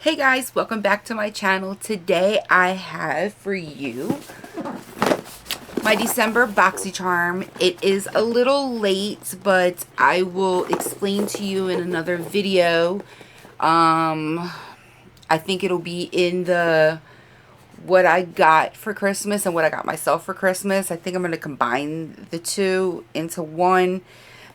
Hey guys, welcome back to my channel. Today I have for you my December Boxy Charm. It is a little late, but I will explain to you in another video. I think it'll be in the what I got for Christmas and what I got myself for Christmas. I think I'm going to combine the two into one,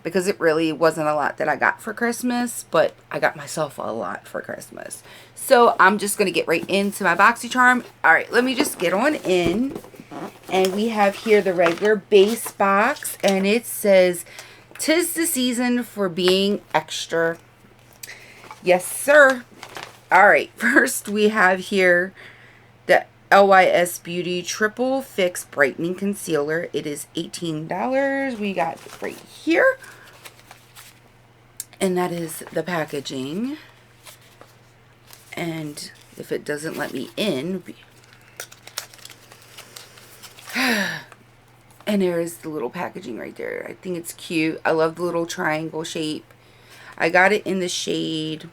because it really wasn't a lot that I got for Christmas, but I got myself a lot for Christmas. So I'm just going to get right into my Boxy Charm. Alright, let me just get on in. And we have here the regular base box, and it says, "'Tis the season for being extra." Yes, sir. Alright, first we have here the LYS Beauty Triple Fix Brightening Concealer. It is $18. We got it right here. And that is the packaging. And if it doesn't let me in... And there is the little packaging right there. I think it's cute. I love the little triangle shape. I got it in the shade...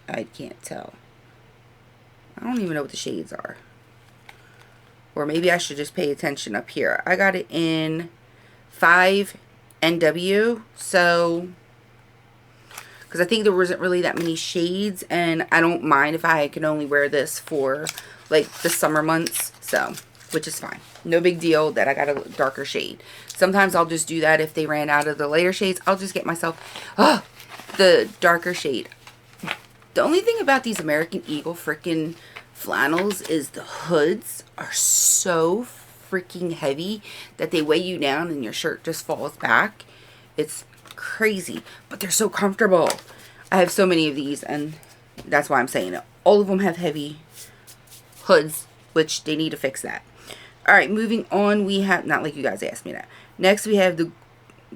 I can't tell. I don't even know what the shades are. Or maybe I should just pay attention up here. I got it in 5 NW. So, because I think there wasn't really that many shades. And I don't mind if I can only wear this for like the summer months. So, which is fine. No big deal that I got a darker shade. Sometimes I'll just do that if they ran out of the lighter shades. I'll just get myself the darker shade. The only thing about these American Eagle freaking flannels is the hoods are so freaking heavy that they weigh you down and your shirt just falls back. It's crazy, but they're so comfortable. I have so many of these, and that's why I'm saying it. All of them have heavy hoods, which they need to fix that. All right, moving on, we have, not like you guys asked me that. Next, we have the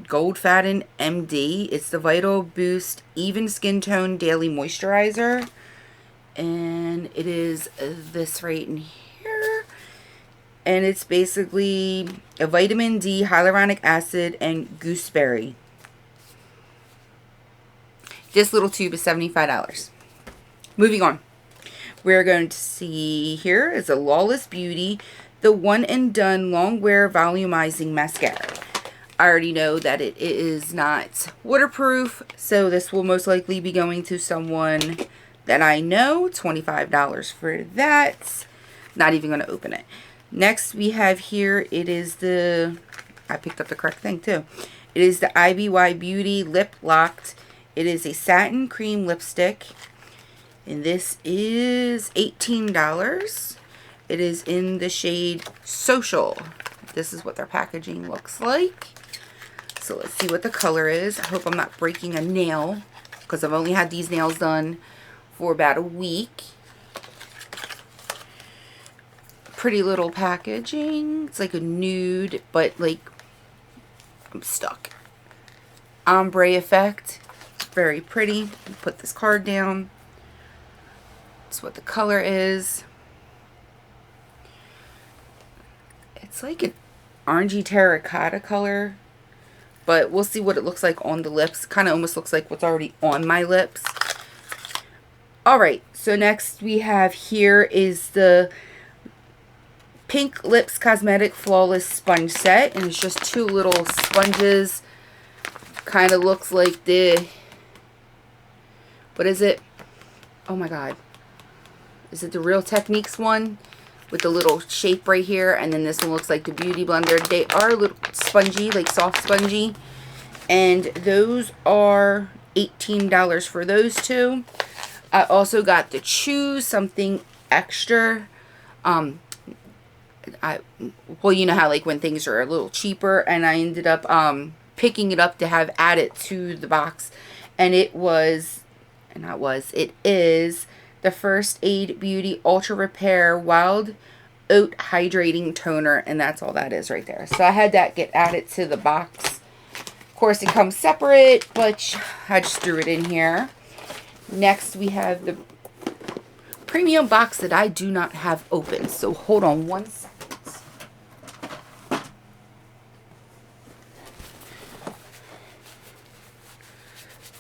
Gold Fatten MD. It's the Vital Boost Even Skin Tone Daily Moisturizer. And it is this right in here. And it's basically a vitamin D, hyaluronic acid, and gooseberry. This little tube is $75. Moving on. We're going to see here is a Lawless Beauty, the One and Done Long Wear Volumizing Mascara. I already know that it is not waterproof, so this will most likely be going to someone that I know. $25 for that. Not even going to open it. Next we have here, it is the, I picked up the correct thing too. It is the IBY Beauty Lip Locked. It is a satin cream lipstick. And this is $18. It is in the shade Social. This is what their packaging looks like. So let's see what the color is. I hope I'm not breaking a nail, because I've only had these nails done for about a week. Pretty little packaging. It's like a nude, but like, I'm stuck. Ombre effect. Very pretty. Put this card down. That's what the color is. It's like an orangey terracotta color, but we'll see what it looks like on the lips. Kind of almost looks like what's already on my lips. Alright, so next we have here is the Pink Lips Cosmetic Flawless Sponge Set. And it's just two little sponges. Kind of looks like the... What is it? Oh my god. Is it the Real Techniques one? With the little shape right here. And then this one looks like the Beauty Blender. They are a little spongy, like soft spongy. And those are $18 for those two. I also got the Choose Something Extra. Well, you know how like when things are a little cheaper. And I ended up picking it up to have added to the box. And it was, it is the First Aid Beauty Ultra Repair Wild Oat Hydrating Toner, and that's all that is right there. So I had that get added to the box. Of course, it comes separate, but I just threw it in here. Next, we have the premium box that I do not have open. So hold on one second.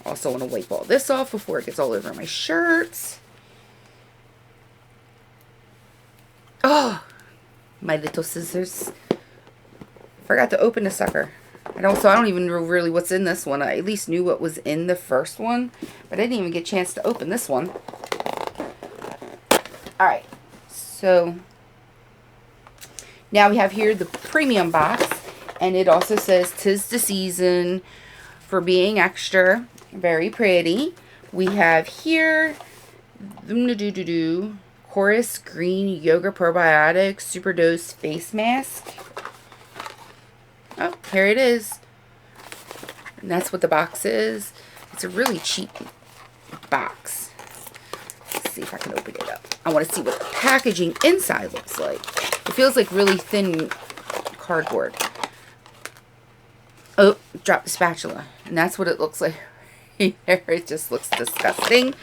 I'll also want to wipe all this off before it gets all over my shirts. Oh, my little scissors. Forgot to open the sucker. So I don't even know really what's in this one. I at least knew what was in the first one, but I didn't even get a chance to open this one. Alright, so now we have here the premium box, and it also says 'tis the season for being extra. Very pretty. We have here Chorus Green Yoga Probiotic Super Dose Face Mask. Oh, here it is. And that's what the box is. It's a really cheap box. Let's see if I can open it up. I want to see what the packaging inside looks like. It feels like really thin cardboard. Oh, dropped the spatula. And that's what it looks like. It just looks disgusting.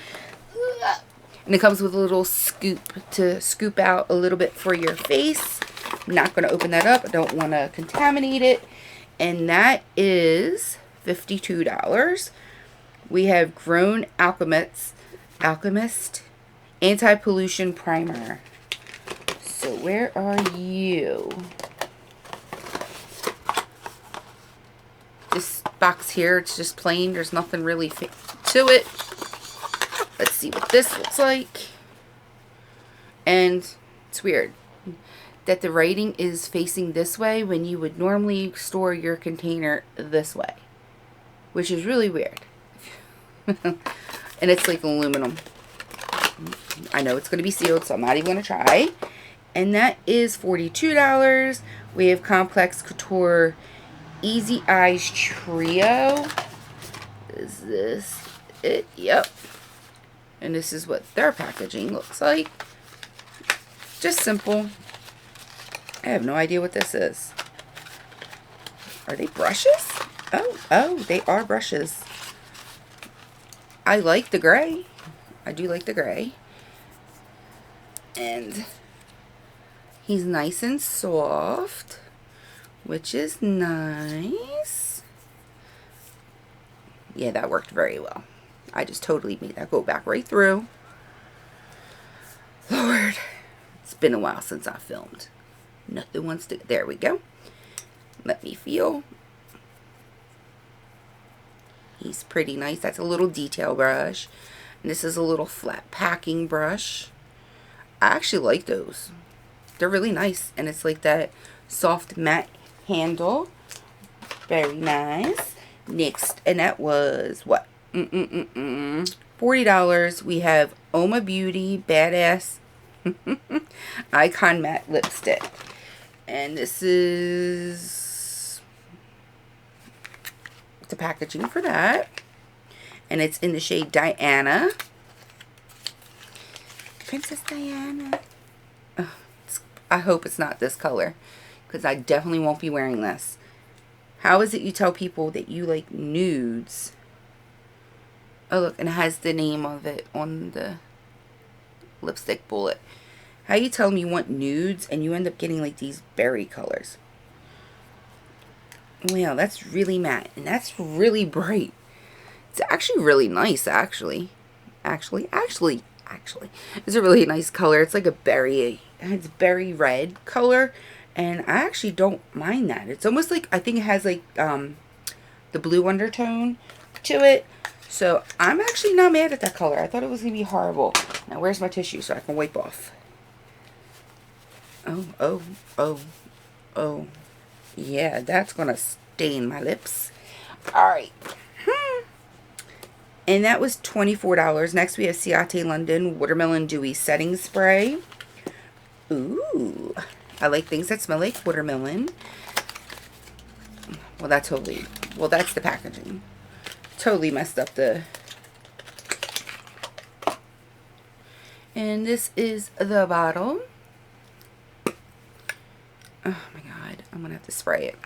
And it comes with a little scoop to scoop out a little bit for your face. I'm not going to open that up. I don't want to contaminate it. And that is $52. We have Grown Alchemist Anti-Pollution Primer. So where are you? This box here, it's just plain. There's nothing really to it. Let's see what this looks like. And it's weird that the writing is facing this way when you would normally store your container this way, which is really weird. And it's like aluminum. I know it's going to be sealed, so I'm not even going to try. And that is $42. We have Complex Couture Easy Eyes Trio. Is this it? Yep. And this is what their packaging looks like. Just simple. I have no idea what this is. Are they brushes? Oh, they are brushes. I like the gray. I do like the gray. And he's nice and soft, which is nice. Yeah, that worked very well. I just totally made that go back right through. Lord, it's been a while since I filmed. Nothing wants to... There we go. Let me feel. He's pretty nice. That's a little detail brush. And this is a little flat packing brush. I actually like those. They're really nice. And it's like that soft matte handle. Very nice. Next, and that was what? $40. We have Oma Beauty Badass Icon Matte Lipstick. And this is the packaging for that. And it's in the shade Diana. Princess Diana. Oh, I hope it's not this color, because I definitely won't be wearing this. How is it you tell people that you like nudes? Oh, look, and it has the name of it on the lipstick bullet. How you tell them you want nudes and you end up getting like these berry colors? Wow, that's really matte and that's really bright. It's actually really nice, actually. Actually. It's a really nice color. It's like a berry. It's berry red color. And I actually don't mind that. It's almost like, I think it has like the blue undertone to it. So I'm actually not mad at that color. I thought it was going to be horrible. Now where's my tissue so I can wipe off? Oh. Yeah, that's going to stain my lips. Alright. And that was $24. Next we have Ciate London Watermelon Dewy Setting Spray. Ooh. I like things that smell like watermelon. Well, that's the packaging. Totally messed up the... And this is the bottle. Oh my god, I'm gonna have to spray it.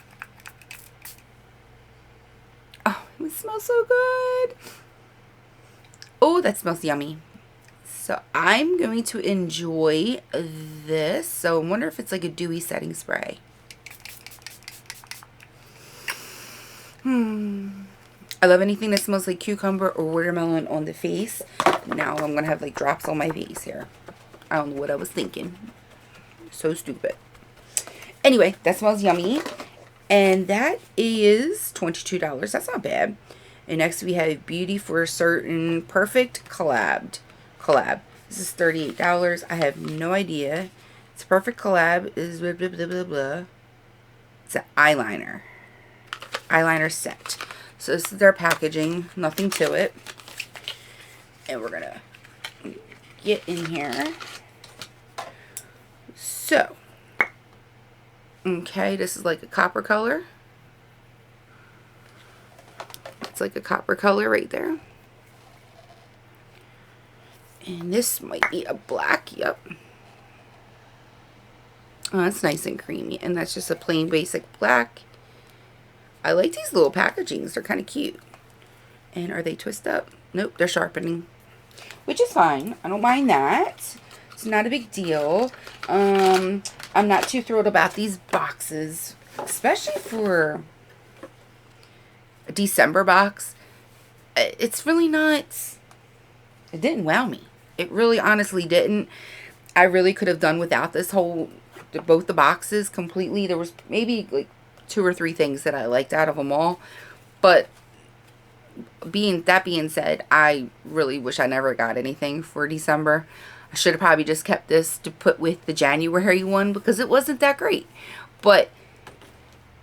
Oh, it smells so good. Oh, that smells yummy. So I'm going to enjoy this. So I wonder if it's like a dewy setting spray. I love anything that smells like cucumber or watermelon on the face. Now I'm going to have like drops on my face here. I don't know what I was thinking. So stupid. Anyway, that smells yummy. And that is $22. That's not bad. And next we have Beauty for Certain Perfect Collab. This is $38. I have no idea. It's Perfect Collab. Is blah, blah, blah, blah, blah. It's an eyeliner. Eyeliner set. So this is their packaging. Nothing to it. And we're going to get in here. So. Okay, this is like a copper color. It's like a copper color right there. And this might be a black, yep. Oh, that's nice and creamy. And that's just a plain basic black. I like these little packagings. They're kind of cute. And are they twist up? Nope, they're sharpening. Which is fine. I don't mind that. It's not a big deal. I'm not too thrilled about these boxes. Especially for a December box. It's really not... It didn't wow me. It really honestly didn't. I really could have done without this whole... both the boxes completely. There was maybe like 2 or 3 things that I liked out of them all. But that being said, I really wish I never got anything for December. I should have probably just kept this to put with the January one because it wasn't that great. But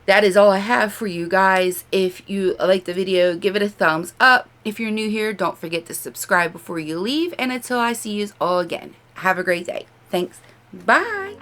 that is all I have for you guys. If you like the video, give it a thumbs up. If you're new here, don't forget to subscribe before you leave. And until I see you all again, have a great day. Thanks. Bye.